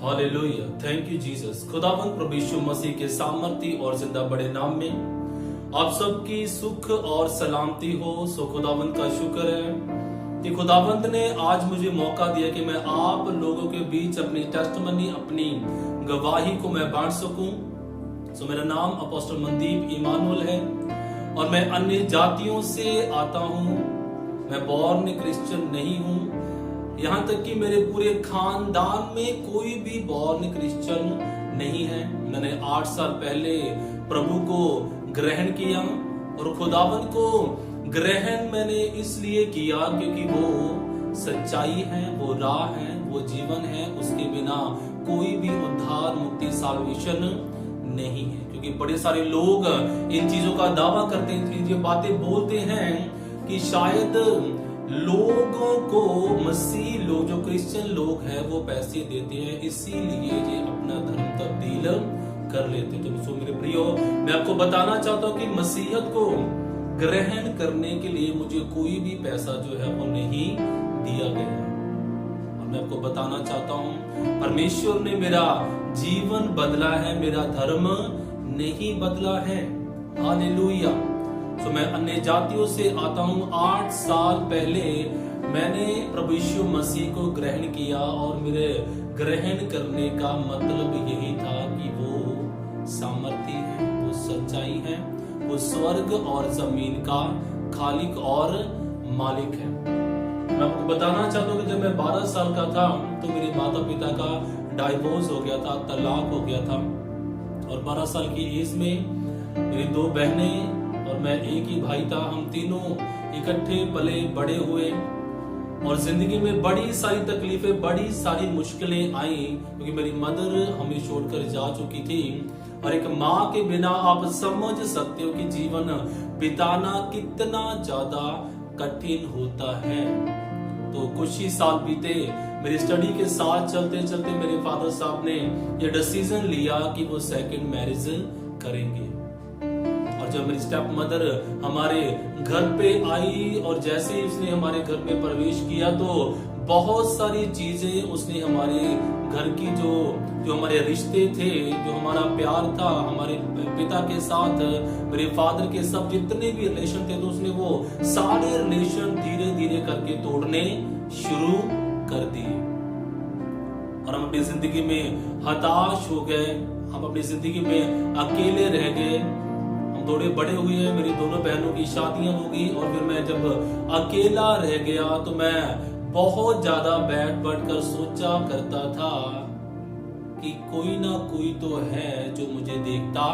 Hallelujah, thank you Jesus. खुदावंद प्रभु यीशु मसीह के सामर्थी और जिंदा बड़े नाम में आप सबकी सुख और सलामती हो। सो खुदावंद का शुक्र है कि खुदावंद ने आज मुझे मौका दिया कि मैं आप लोगों के बीच अपनी टेस्टमनी, अपनी गवाही को मैं बांट सकूं। सो मेरा नाम अपोस्टल मनदीप इमानुअल है और मैं अन्य जातियों से आता हूं। मैं बॉर्न क्रिश्चियन नहीं हूं, यहाँ तक कि मेरे पूरे खानदान में कोई भी बॉर्न क्रिश्चियन नहीं है। मैंने 8 साल पहले प्रभु को ग्रहण किया और खुदावन को ग्रहण मैंने इसलिए किया क्योंकि वो सच्चाई है, वो राह है, वो जीवन है। उसके बिना कोई भी उद्धार, मुक्ति, साल्वेशन नहीं है। क्योंकि बड़े सारे लोग इन चीजों का दावा करते हैं, ये बातें बोलते हैं कि शायद लोगों को मसीह लोग, जो क्रिश्चियन लोग हैं, वो पैसे देते हैं, इसीलिए ये अपना धर्म तब्दील कर लेते। तो सो मेरे प्रियो, मैं आपको बताना चाहता हूँ कि मसीहत को ग्रहण करने के लिए मुझे कोई भी पैसा जो है वो नहीं दिया गया। और मैं आपको बताना चाहता हूँ, परमेश्वर ने मेरा जीवन बदला है, मेरा धर्म नहीं बदला है। हालेलुया। तो मैं अन्य जातियों से आता हूं। 8 साल पहले मैंने प्रभु यीशु मसीह को ग्रहण किया और मेरे ग्रहण करने का मतलब यही था कि वो सामर्थी है, वो सच्चाई है, वो स्वर्ग और जमीन का खालिक और मालिक है। मैं आपको बताना चाहता हूँ कि जब मैं 12 साल का था तो मेरे माता पिता का डाइवोर्स हो गया था, तलाक हो गया था। और 12 साल की एज में मेरी 2 बहनें और मैं एक ही भाई था। हम तीनों इकट्ठे पले बड़े हुए और जिंदगी में बड़ी सारी तकलीफें, बड़ी सारी मुश्किलें आई क्योंकि मेरी मदर हमें छोड़कर जा चुकी थी। और एक माँ के बिना आप समझ सकते हो कि जीवन बिताना कितना ज्यादा कठिन होता है। तो कुछ ही साल बीते, मेरी स्टडी के साथ चलते चलते मेरे फादर साहब ने यह डिसीजन लिया कि वो सेकंड मैरिज करेंगे। और जब मेरी स्टेप मदर हमारे घर पे आई और जैसे ही उसने हमारे घर में प्रवेश किया तो बहुत सारी चीजें उसने हमारे घर की जो हमारे रिश्ते थे, जो हमारा प्यार था हमारे पिता के साथ, मेरे फादर के सब जितने भी रिलेशन थे, तो उसने वो सारे रिलेशन धीरे धीरे करके तोड़ने शुरू कर दिए। और हम अपनी जिंदगी में हताश हो गए, हम अपनी जिंदगी में अकेले रह गए। थोड़े बड़े हुए, मेरी दोनों बहनों की शादियां हो गई और फिर मैं जब अकेला रह गया तो मैं बहुत ज्यादा बैठ कर सोचा करता था कि कोई ना कोई तो है जो मुझे देखता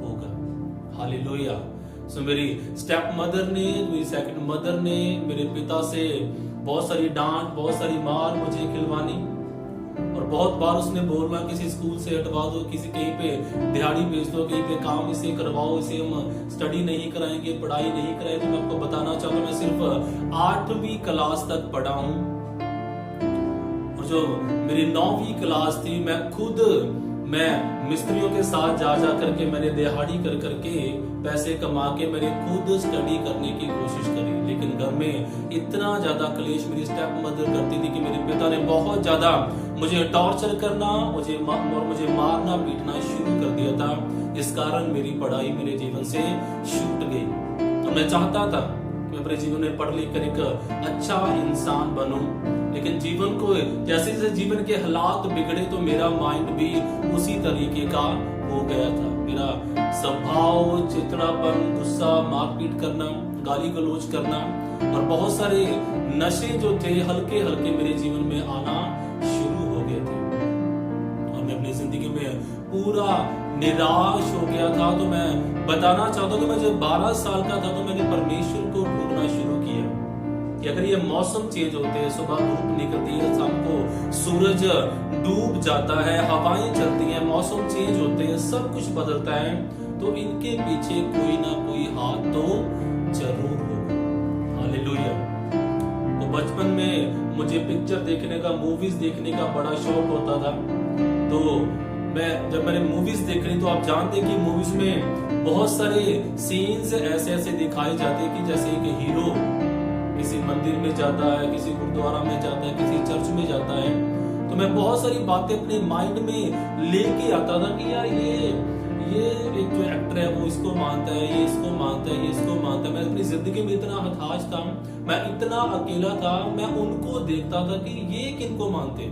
होगा। हालेलुया। सो मेरी स्टेप मदर ने, मेरी सेकंड मदर ने मेरे पिता से बहुत सारी डांट, बहुत सारी मार मुझे खिलवानी और बहुत बार उसने बोलना किसी स्कूल से हटवा दो, किसी कहीं पे दिहाड़ी भेज दो, कहीं पे काम इसे करवाओ, इसे हम स्टडी नहीं कराएंगे, पढ़ाई नहीं कराएंगे। तो मैं आपको बताना चाहता हूँ, मैं सिर्फ 8वीं क्लास तक पढ़ा हूँ और जो मेरी 9वीं क्लास थी मैं मिस्त्रियों के साथ जा करके मैंने दिहाड़ी कर करके पैसे कमा के मैंने खुद स्टडी करने की कोशिश करी। लेकिन घर में इतना ज्यादा क्लेश मेरी स्टेप मदर करती थी कि मेरे पिता ने बहुत ज्यादा मुझे टॉर्चर करना, मुझे मारना पीटना शुरू कर दिया था। इस कारण मेरी पढ़ाई मेरे जीवन से छूट गई। तो मैं चाहता था कि मैं अपने जीवन में पढ़ लिख कर एक अच्छा इंसान बनूं, लेकिन जीवन को जैसे जैसे जीवन के हालात बिगड़े तो मेरा माइंड भी उसी तरीके का हो गया था। मेरा स्वभाव चिड़चिड़ापन, गुस्सा, मारपीट करना, गाली गलौज करना और बहुत सारे नशे जो थे हल्के हल्के मेरे जीवन में आना शुरू हो गए थे और मैं अपनी जिंदगी में पूरा निराश हो गया था। तो मैं बताना चाहता हूँ कि मैं जब 12 साल का था तो मैंने परमेश्वर को ढूंढना शुरू किया कि अगर ये मौसम चेंज होते हैं, सुबह धूप निकलती है, शाम को सूरज डूब जाता है, हवाएं चलती हैं, मौसम चेंज होते हैं, सब कुछ बदलता है, तो इनके पीछे कोई ना कोई हाथ तो जरूर होगा। हालेलुया। तो बचपन में मुझे पिक्चर देखने का, मूवीज देखने का बड़ा शौक होता था। तो जब मैंने मूवीज देखनी, तो आप जानते कि मूवीज में बहुत सारे सीन्स ऐसे ऐसे दिखाए जाते हैं कि जैसे एक हीरो किसी मंदिर में जाता है, किसी गुरुद्वारा में जाता है, किसी चर्च में जाता है, तो मैं बहुत सारी बातें अपने माइंड में लेके आता था कि यार ये एक जो एक्टर है वो इसको मानता है, ये इसको मानता है, ये इसको मानता है। मैं अपनी जिंदगी में इतना हताश था, मैं इतना अकेला था, मैं उनको देखता था कि ये किनको मानते,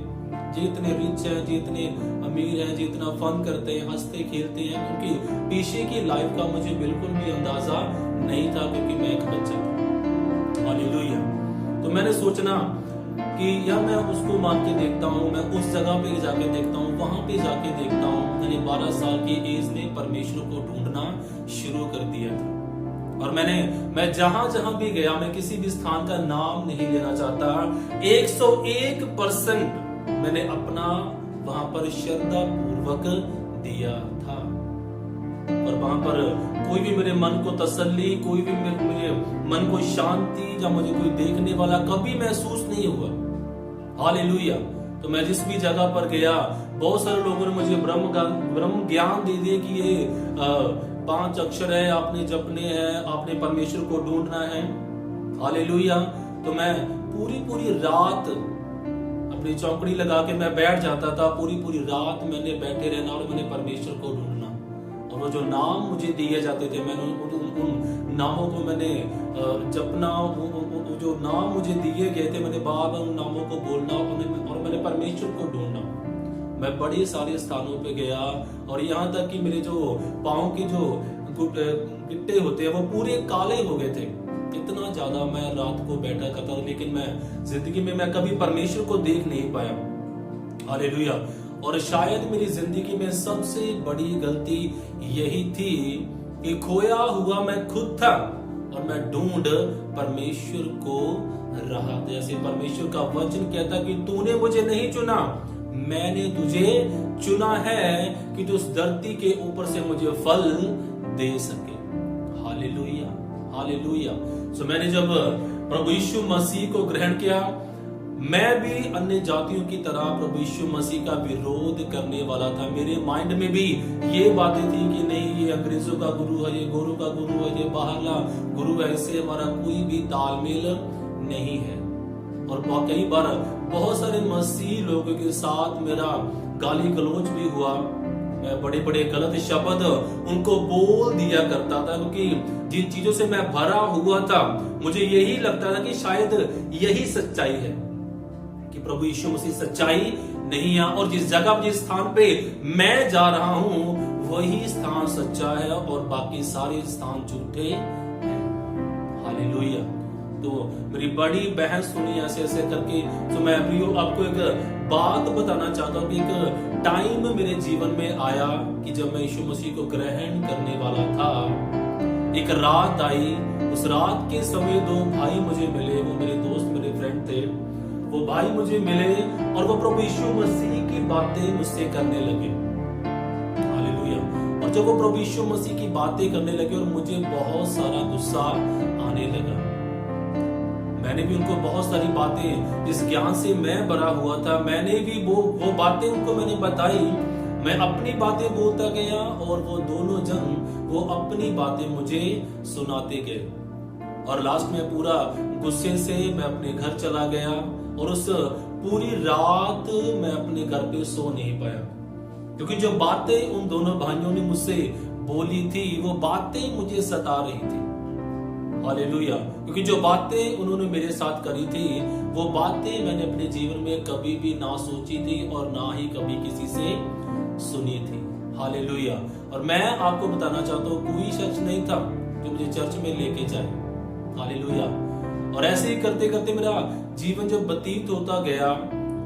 ये इतने रिच हैं, ये इतने अमीर हैं, ये इतना फन करते हैं, हंसते खेलते हैं। उनके पीछे की लाइफ का मुझे बिल्कुल भी अंदाजा नहीं था, क्योंकि मैं एक बच्चा था। हालेलुया। तो मैंने सोचना कि यार मैं उसको मान के देखता हूँ, मैं उस जगह पे जाके देखता हूँ, वहां पे जाके देखता हूँ। मैंने 12 साल की एज में परमेश्वर को ढूंढना शुरू कर दिया था। और मैं जहां भी गया, मैं किसी भी स्थान का नाम नहीं लेना चाहता, 101% मैंने अपना वहां पर श्रद्धा पूर्वक दिया था। और वहां पर कोई भी मेरे मन को तसल्ली, कोई भी मेरे मन को शांति या मुझे कोई देखने वाला कभी महसूस नहीं हुआ। हालेलुया। तो मैं जिस भी जगह पर गया, बहुत सारे लोगों ने मुझे ब्रह्म ज्ञान दे दिए कि ये 5 अक्षर है, आपने जपने हैं, आपने परमेश्वर को ढूंढना है। हालेलुया। तो मैं पूरी रात अपनी चौकड़ी लगा के मैं बैठ जाता था, पूरी रात मैंने बैठे रहना और मैंने परमेश्वर को ढूंढना। और वो जो नाम मुझे दिए जाते थे, मैंने उन नामों को मैंने जपना, जो नाम मुझे दिए गए थे, मैंने बार बार उन नामों को बोलना और मैंने परमेश्वर को ढूंढना। मैं बड़े सारे स्थानों पे गया, और यहाँ तक कि मेरे जो पाँव के जो गिट्टे होते हैं वो पूरे काले हो गए थे। इतना ज्यादा मैं रात को बैठा करता था, लेकिन मैं जिंदगी में मैं कभी परमेश्वर को देख नहीं पाया। हालेलुया। और शायद मेरी जिंदगी में सबसे बड़ी गलती यही थी कि खोया हुआ मैं खुद था और मैं ढूंढ परमेश्वर को रहा। जैसे परमेश्वर का वचन कहता कि तूने मुझे नहीं चुना, मैंने तुझे चुना है कि तू उस धरती के ऊपर से मुझे फल दे सके। Hallelujah, hallelujah. सो मैंने जब प्रभु यीशु मसीह को ग्रहण किया, मैं भी अन्य जातियों की तरह प्रभु यीशु मसीह का विरोध करने वाला था। मेरे माइंड में भी ये बातें थी कि नहीं, ये अंग्रेजों का गुरु है, ये गोरों का गुरु है, ये बाहरला गुरु है, इससे हमारा कोई भी तालमेल नहीं है। और कई बार बहुत सारे मसीह लोगों के साथ मेरा गाली गलौज भी हुआ। मैं बड़े बड़े गलत शब्द उनको बोल दिया करता था, क्योंकि जिन चीजों से मैं भरा हुआ था, मुझे यही लगता था कि शायद यही सच्चाई है, कि प्रभु यीशु मसीह सच्चाई नहीं है, और जिस जगह जिस स्थान पे मैं जा रहा हूं वही स्थान सच्चा है और बाकी सारे स्थान झूठे हैं। हालेलुया। तो मेरी बड़ी बहन सुनी ऐसे ऐसे करके। तो मैं आपको एक बात बताना चाहता हूं कि एक टाइम मेरे जीवन में आया कि जब मैं यीशु मसीह को ग्रहण करने वाला था, एक रात आई। उस रात के समय 2 भाई मुझे मिले, वो मेरे दोस्त, मेरे फ्रेंड थे। वो भाई मुझे मिले और वो प्रभु यीशु मसीह की बातें मुझसे करने लगे। हालेलुया। और जब वो प्रभु यीशु मसीह की बातें करने लगे और मुझे बहुत सारा गुस्सा आने लगा, मैंने भी उनको बहुत सारी बातें, जिस ज्ञान से मैं भरा हुआ था, मैंने भी वो बातें उनको मैंने बताई। मैं अपनी बातें बोलता गया और वो दोनों जन वो अपनी बातें मुझे सुनाते गए। और लास्ट में पूरा गुस्से से मैं अपने घर चला गया, और उस पूरी रात मैं अपने घर पे सो नहीं पाया, क्योंकि जो बातें उन दोनों भाइयों ने मुझसे बोली थी, वो बातें मुझे सता रही थी। हालेलुया। क्योंकि जो बातें उन्होंने मेरे साथ करी थी, वो बातें मैंने अपने जीवन में कभी भी ना सोची थी और ना ही कभी किसी से सुनी थी। हालेलुया। और मैं आपको बताना चाहता हूँ, कोई शख्स नहीं था जो मुझे चर्च में लेके जाए। हालेलुया। और ऐसे ही करते करते मेरा जीवन जब व्यतीत होता गया,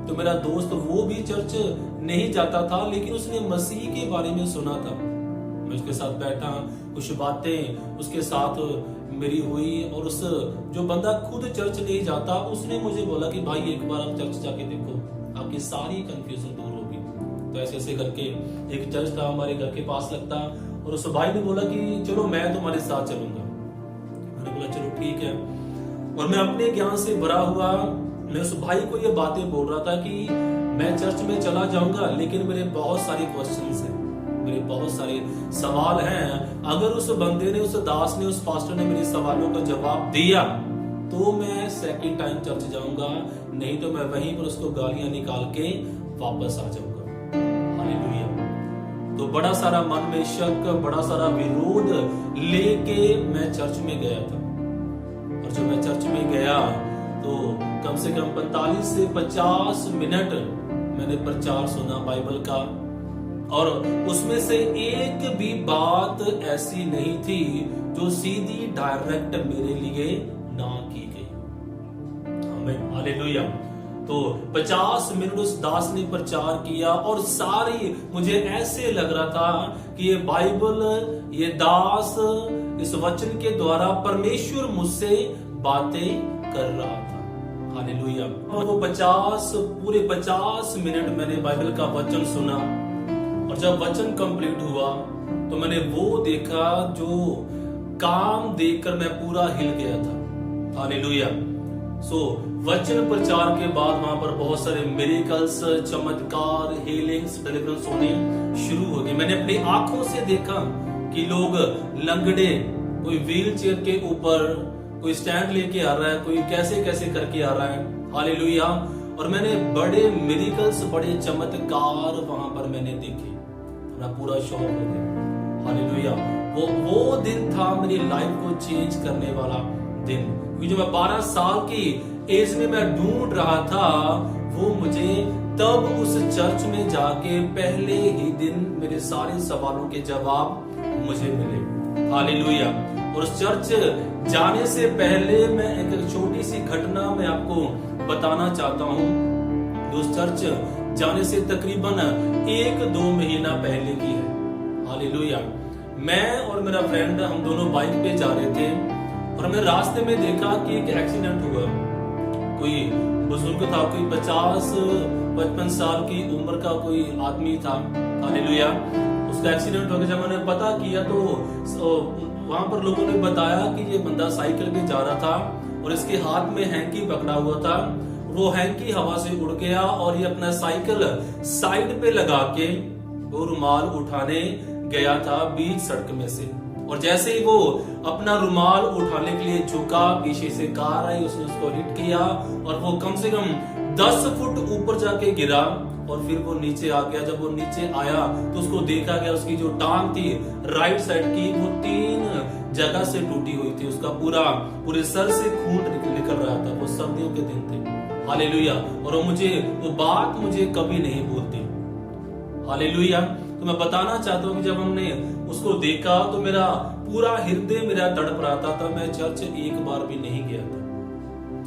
तो मेरा दोस्त वो भी चर्च नहीं जाता था, लेकिन उसने मसीह के बारे में सुना था। मैं उसके साथ बैठा, कुछ बातें उसके साथ मेरी हुई, और उस जो बंदा खुद चर्च नहीं जाता, उसने मुझे बोला कि भाई एक बार आप चर्च जाके देखो, आपकी सारी कंफ्यूजन दूर होगी। तो ऐसे ऐसे करके एक चर्च था हमारे घर के पास लगता, और उस भाई ने बोला कि चलो मैं तुम्हारे साथ चलूंगा। मैंने बोला चलो ठीक है। और मैं अपने ज्ञान से भरा हुआ, मैं उस भाई को ये बातें बोल रहा था कि मैं चर्च में चला जाऊंगा, लेकिन मेरे बहुत सारे क्वेश्चंस हैं, मेरे बहुत सारे सवाल हैं। अगर उस बंदे ने, उस दास ने, उस पास्टर ने मेरे सवालों का जवाब दिया, तो मैं सेकंड टाइम चर्च जाऊंगा, नहीं तो मैं वहीं पर उसको गालियां निकाल के वापस आ जाऊंगा। हालेलुया। तो बड़ा सारा मन में शक, बड़ा सारा विरोध लेके मैं चर्च में गया था। और जब मैं चर्च में गया तो कम से कम 45 से 50 मिनट मैंने प्रचार सुना बाइबल का, और उसमें से एक भी बात ऐसी नहीं थी जो सीधी डायरेक्ट मेरे लिए ना की गई। आमीन, हालेलुया। तो 50 मिनट उस दास ने प्रचार किया और सारी मुझे ऐसे लग रहा था कि ये बाइबल, ये दास इस वचन के द्वारा परमेश्वर मुझसे बातें कर रहा था। हालेलुया। और वो पूरे 50 मिनट मैंने बाइबल का वचन सुना, और जब वचन कंप्लीट हुआ तो मैंने वो देखा जो काम देखकर मैं पूरा हिल गया था। हालेलुया। वचन प्रचार के बाद वहां पर बहुत सारे मिरेकल्स, चमत्कार, हीलिंग्स, डिलीवरेंस होने शुरू हो गए। मैंने अपनी आंखों से देखा कि लोग लंगड़े, कोई व्हील चेयर के ऊपर, कोई स्टैंड लेके आ रहा है, कोई कैसे कैसे करके आ रहा है। हालेलुया। और मैंने बड़े मिरेकल्स, बड़े चमत्कार वहां पर मैंने देखे। मैं पूरा शॉक हो गया। हालेलुया। वो दिन था मेरी लाइफ को चेंज करने वाला दिन, क्योंकि जो मैं 12 साल की एज में मैं ढूंढ रहा था, वो मुझे तब उस चर्च में जाके पहले ही दिन मेरे सारे सवालों के जवाब मुझे मिले। हालेलुया। और उस चर्च जाने से पहले मैं एक छोटी सी घटना मैं आपको बताना चाहता हूँ। उस चर्च जाने से तकरीबन 1-2 महीना पहले की है। हालेलुया। मैं और मेरा फ्रेंड, हम दोनों बाइक पे जा रहे थे, और हमने रास्ते में देखा कि एक एक्सीडेंट हुआ। कोई बुजुर्ग था, कोई 50-55 साल की उम्र का कोई आदमी था। हालेलुया। उसका एक्सीडेंट हो गया। जब मैंने पता किया तो वहां पर लोगों ने बताया कि ये बंदा साइकिल पे जा रहा था और इसके हाथ में हैंकी पकड़ा हुआ था। वो हैंकी हवा से उड़ गया और ये अपना साइकिल साइड पे लगा के वो रुमाल उठाने गया था बीच सड़क में से। और जैसे ही वो अपना रुमाल उठाने के लिए झुका, पीछे से कार आई, उसने उसको हिट किया और वो कम से कम 10 फुट ऊपर जाके गिरा और फिर वो नीचे आ गया। जब वो नीचे आया तो उसको देखा गया, उसकी जो टांग थी राइट साइड की, वो 3 जगह से टूटी हुई थी। उसका पूरे सर से खून निकल रहा था। वो सर्दियों के दिन थे। हालेलुया। और वो बात मुझे कभी नहीं भूलती। हालेलुया। तो मैं बताना चाहता हूँ कि जब हमने उसको देखा तो मेरा पूरा हृदय मेरा तड़प रहा था। मैं चर्च एक बार भी नहीं गया था।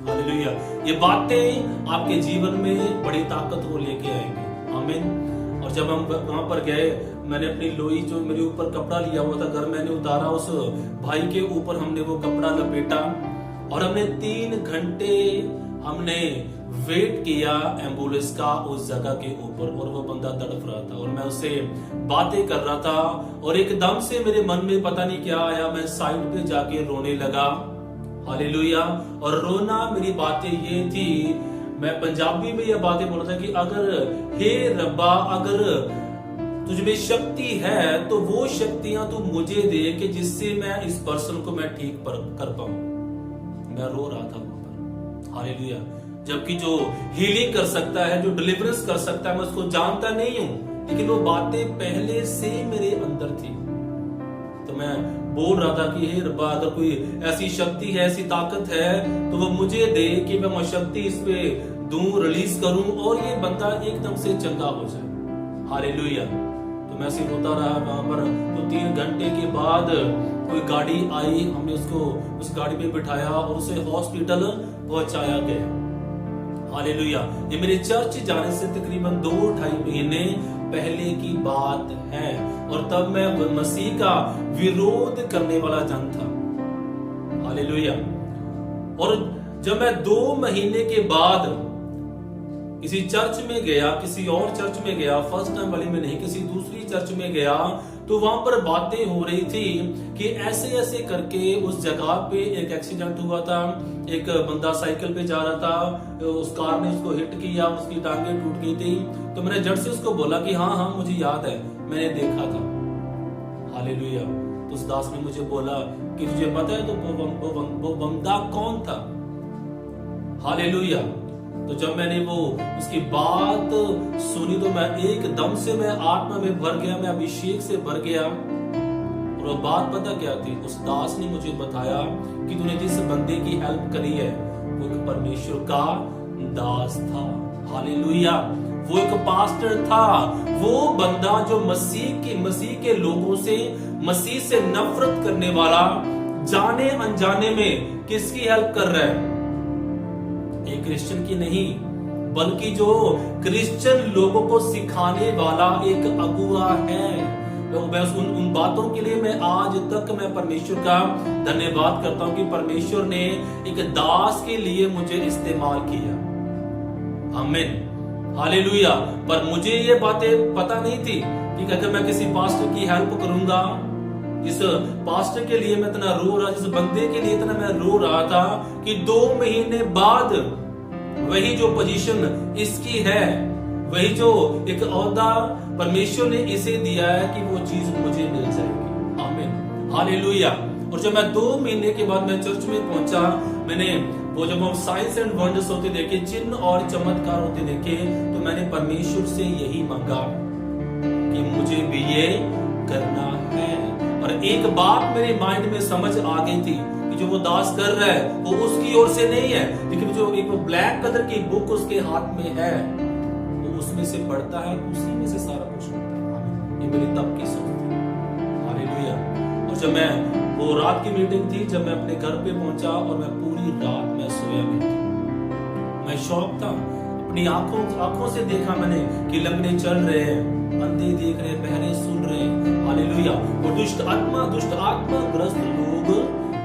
हालेलुया। ये बातें आपके जीवन में बड़ी ताकत को लेके आएंगे। आमीन। और जब हम वहां पर गए, मैंने अपनी लोई जो मेरे ऊपर कपड़ा लिया हुआ था घर, मैंने उतारा, उस भाई के ऊपर हमने वो कपड़ा लपेटा और हमने 3 घंटे हमने वेट किया एम्बुलेंस का उस जगह के ऊपर। और वो बंदा तड़प रहा था और मैं उससे बातें कर रहा था, और एकदम से मेरे मन में पता नहीं क्या आया, मैं साइड पे जाके रोने लगा। हालेलुया। और रोना मेरी बातें ये थी, मैं पंजाबी में ये बातें बोल रहा था कि अगर हे रब्बा, अगर तुझ में शक्ति है तो वो शक्तियां तू मुझे दे कि जिससे मैं इस पर्सन को मैं ठीक कर पाऊं। मैं रो रहा था वहां पर। हालेलुया। जबकि जो हीलिंग कर सकता है, जो डिलीवरेंस कर सकता है, मैं उसको जानता नहीं हूं, लेकिन वो बातें पहले से मेरे अंदर थी। तो मैं बोल रहा था कि हे रब्बा, अगर कोई ऐसी शक्ति है, ऐसी ताकत है तो वो मुझे दे कि मैं वो शक्ति इस पे दूं, रिलीज करूं और ये बंदा एकदम से चंगा हो जाए। हालेलुया। तो मैं सिर्फ होता रहा वहां पर। तो 3 घंटे के बाद कोई गाड़ी आई, हमने उसको उस गाड़ी में बिठाया और उसे हॉस्पिटल पहुंचाया गया। हालेलुया। ये मेरे चर्च जाने से तकरीबन 2-2.5 महीने पहले की बात है, और तब मैं मसीह का विरोध करने वाला जन था। हालेलुया। और जब मैं 2 महीने के बाद किसी चर्च में गया, किसी और चर्च में गया, फर्स्ट टाइम वाली में नहीं, किसी दूसरी चर्च में गया, तो वहां पर बातें हो रही थी कि ऐसे ऐसे करके उस जगह पे एक एक्सीडेंट हुआ था। एक बंदा साइकिल पे जा रहा था, उस कार ने उसको हिट किया, उसकी टांगें टूट गई थी। तो मैंने झट से उसको बोला कि हाँ मुझे याद है, मैंने देखा था। हालेलुया। तो उस दास ने मुझे बोला कि तुझे पता है तो वो बंदा कौन था? हालेलुया। तो जब मैंने वो उसकी बात सुनी तो मैं एकदम से मैं आत्मा में भर गया, मैं अभिषेक से भर गया। और वो बात पता क्या थी, उस दास ने मुझे बताया कि तूने जिस बंदे की हेल्प करी है वो एक परमेश्वर का दास था। हालेलुया। वो एक पास्टर था, वो बंदा जो मसीह के लोगों से, मसीह से नफरत करने वाला, जाने अनजाने में किसकी हेल्प कर रहा है? एक क्रिश्चियन की नहीं, बल्कि जो क्रिश्चियन लोगों को सिखाने वाला एक अगुआ है। मैं उन बातों के लिए मैं आज तक मैं परमेश्वर का धन्यवाद करता हूं कि परमेश्वर ने एक दास के लिए मुझे इस्तेमाल किया। आमीन, हालेलुया। पर मुझे ये बातें पता नहीं थी कि अगर मैं किसी पास्टर की हेल्प करूंगा, जिस पास्टर के लिए मैं इतना रो रहा, जिस बंदे के लिए इतना मैं रो रहा था, कि 2 महीने बाद वही जो पोजीशन इसकी है, वही जो एक ओहदा परमेश्वर ने इसे दिया है कि वो चीज मुझे मिल जाएगी। आमीन, हालेलुया। और जब मैं 2 महीने के बाद मैं चर्च में पहुंचा, मैंने वो जब हम साइंस एंड वंडर्स होते देखे, चिन्ह और चमत्कार होते देखे, तो मैंने परमेश्वर से यही मांगा कि मुझे भी ये करना है। और एक बात मेरे माइंड में समझ आ गई थी कि जो वो दास कर रहा है वो उसकी ओर से नहीं है, लेकिन जो एक ब्लैक कलर की बुक उसके हाथ में है, वो उसमें से पढ़ता है, उसी में से सारा कुछ होता है। ये मेरी तब की सोच थी। हालेलुया। और जब मैं वो रात की मीटिंग थी, जब मैं अपने घर पे पहुंचा और मैं पूरी रात में सोया नहीं, मैं शॉक था। अपनी आंखों से देखा मैंने कि लंगड़े चल रहे हैं, अंधे देख रहे, बहरे सुन रहे। हालेलुया। और दुष्ट आत्मा ग्रस्त लोग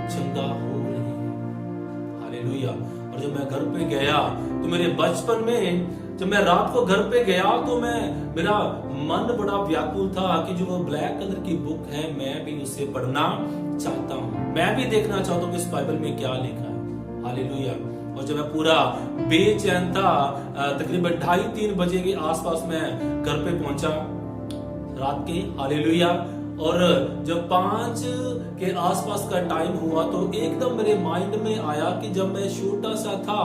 चंगा हो रहे हैं। हालेलुया। और जब मैं घर पे गया तो मेरे बचपन में, जब मैं रात को घर पे गया तो मेरा मन बड़ा व्याकुल था कि जो वो ब्लैक कलर की बुक है, मैं भी उसे पढ़ना चाहता हूँ, मैं भी देखना चाहता हूँ कि इस बाइबल में क्या लिखा है। हालेलुया। और जब मैं पूरा बेचैन था, तकरीबन 2:30-3 बजे के आसपास मैं घर पे पहुंचा रात के। हालेलुया। और जब 5 के आसपास का टाइम हुआ तो एकदम मेरे माइंड में आया कि जब मैं छोटा सा था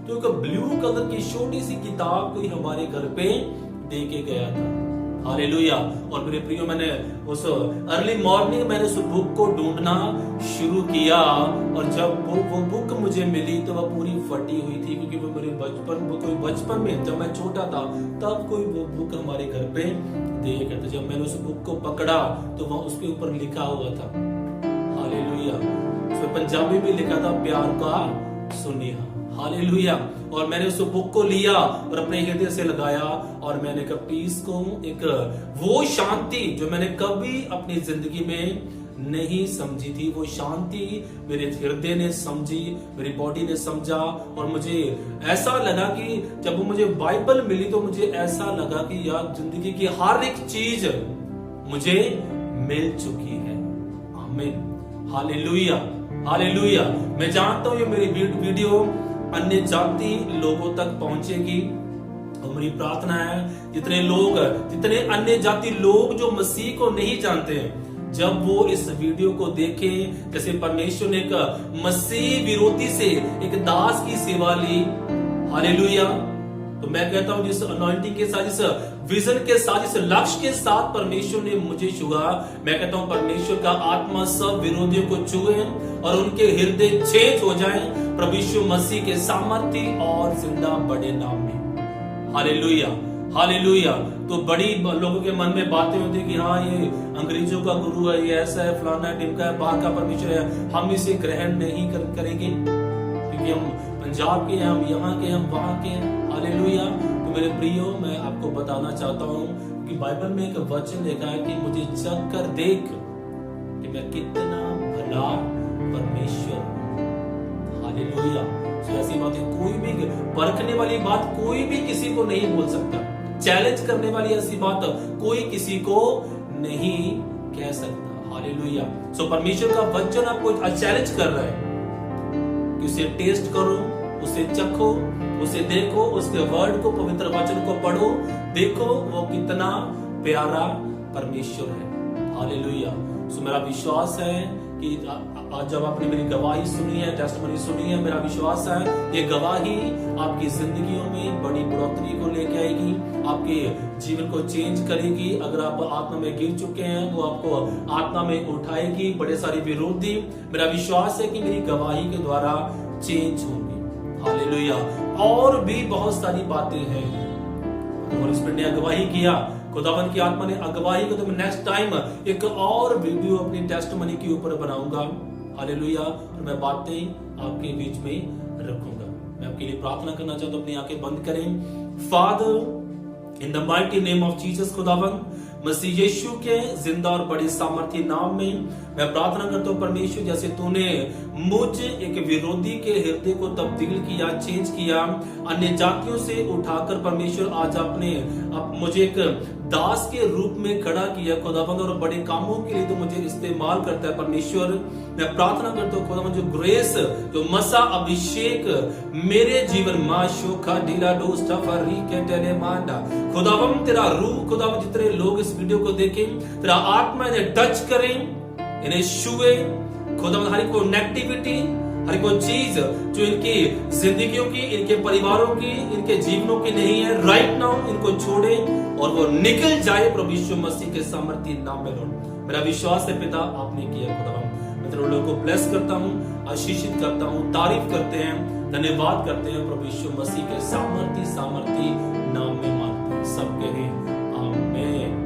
तो एक ब्लू कलर की छोटी सी किताब कोई हमारे घर पे दे के गया था। हालेलुया। और मेरे प्रियो, मैंने उस अर्ली मॉर्निंग मैंने उस बुक को ढूंढना शुरू किया, और जब वो बुक मुझे मिली तो वह पूरी फटी हुई थी, क्योंकि वो मेरे बचपन में जब मैं छोटा था तब कोई वो बुक हमारे घर पे दे गया था। जब मैंने उस बुक को पकड़ा तो वह उसके ऊपर लिखा हुआ था, हालेलुया, उसमें पंजाबी में लिखा था, प्यार का सुनेहा। हालेलुया। और मैंने उस बुक को लिया और अपने हृदय से लगाया, और मैंने एक पीस को, एक वो शांति जो मैंने कभी अपनी जिंदगी में नहीं समझी थी, वो शांति मेरे हृदय ने समझी, मेरी बॉडी ने समझा। और मुझे ऐसा लगा कि जब वो मुझे बाइबल मिली तो मुझे ऐसा लगा कि यार जिंदगी की हर एक चीज मुझे मिल चुकी है। आमीन, हालेलुया, हालेलुया। मैं जानता हूं ये मेरी वीडियो अन्य जाति लोगों तक पहुंचेगी, और मेरी प्रार्थना है जितने अन्य जाति लोग जो मसीह को नहीं जानते हैं, जब वो इस वीडियो को देखें, जैसे परमेश्वर ने एक मसीह विरोधी से एक दास की सेवा ली। हालेलुया। तो मैं कहता हूं जिस अनॉइंटिंग के साथ, जिस विजन के साथ, जिस लक्ष्य के साथ परमेश्वर ने मुझे छुआ, मैं कहता हूं परमेश्वर का आत्मा सब विरोधियों को छुए और उनके हृदय छेद हो जाएं प्रभु यीशु मसीह के सामर्थ्य और जिंदा बड़े नाम में। Hallelujah, hallelujah. तो बड़ी लोगों के मन में बातें होती है कि हाँ ये अंग्रेजों का गुरु है, ये ऐसा है, फलाना है, ढिमका है, बाहर का परमेश्वर है, हम इसे ग्रहण नहीं करेंगे क्योंकि हम पंजाब के हैं, हम यहाँ के, हम वहां के हैं। हालेलुया। तो मेरे प्रियो, मैं आपको बताना चाहता हूँ कि बाइबल में एक वचन लिखा है कि मुझे चख कर देख कि मैं कितना भला परमेश्वर हूं। हालेलुया। तो ऐसी बात है, कोई भी परखने वाली बात कोई भी किसी को नहीं बोल सकता, चैलेंज करने वाली ऐसी बात कोई किसी को नहीं कह सकता। हालेलुया। सो परमेश्वर का वचन आपको चैलेंज कर रहा है कि उसे टेस्ट करो, उसे चखो, उसे देखो, उसके वर्ड को, पवित्र वचन को पढ़ो, देखो वो कितना प्यारा परमेश्वर है। हालेलुया। सो मेरा विश्वास है कि आज जब आपने मेरी गवाही सुनी है, टेस्टिमनी सुनी है, मेरा विश्वास है ये गवाही आपकी जिंदगियों में बड़ी बढ़ोतरी को लेके आएगी, आपके जीवन को चेंज करेगी। अगर आप आत्मा में गिर चुके हैं वो आपको आत्मा में उठाएगी। बड़े सारे विरोधी, मेरा विश्वास है कि मेरी गवाही के द्वारा चेंज होंगे। हालेलुया। और भी बहुत सारी बातें हैं और इस पर ने अगवाही किया, खुदावन की आत्मा ने अगवाही को। तो मैं नेक्स्ट टाइम एक और वीडियो अपनी टेस्टिमनी के ऊपर बनाऊंगा। हालेलुया। और मैं बातें आपके बीच में रखूंगा। मैं आपके लिए प्रार्थना करना चाहता हूं, अपनी आंखें बंद करें। Father, in the mighty name of Jesus, खुदावन मसीह यीशु के जिंदा और बड़े सामर्थी नाम में मैं प्रार्थना करता हूं परमेश्वर, जैसे तूने मुझे एक विरोधी के हृदय को तब्दील किया, चेंज किया, अन्य जातियों से उठाकर परमेश्वर आज आपने मुझे एक दास के रूप में खड़ा किया खुदावंद, और बड़े कामों के लिए तो मुझे इस्तेमाल करता है परमेश्वर। मैं प्रार्थना करता हूँ खुदावंद, जो ग्रेस, जो मसा अभिषेक मेरे जीवन मां शोखा ढीला डोस्टा फरी के टेले मांडा, खुदावंद तेरा रूह, खुदावंद जितने लोग इस वीडियो को देखें, तेरा आत्मा इन्हें टच करें, इन्हें छुए खुदावंद। हर कोई नेगेटिविटी, हर कोई चीज जो इनकी जिंदगियों की, इनके परिवारों की, इनके जीवनों की नहीं है, राइट नाउ इनको छोड़े और वो निकल जाए प्रभु यीशु मसीह के सामर्थी नाम में। लॉर्ड मेरा विश्वास है पिता आपने किया खुदावंद। मैं तेरे लोगों को ब्लेस करता हूँ, आशीषित करता हूँ, तारीफ करते हैं, धन्यवाद करते हैं प्रभु यीशु मसीह के सामर्थी नाम में मांगते हैं। सब कहें आमीन।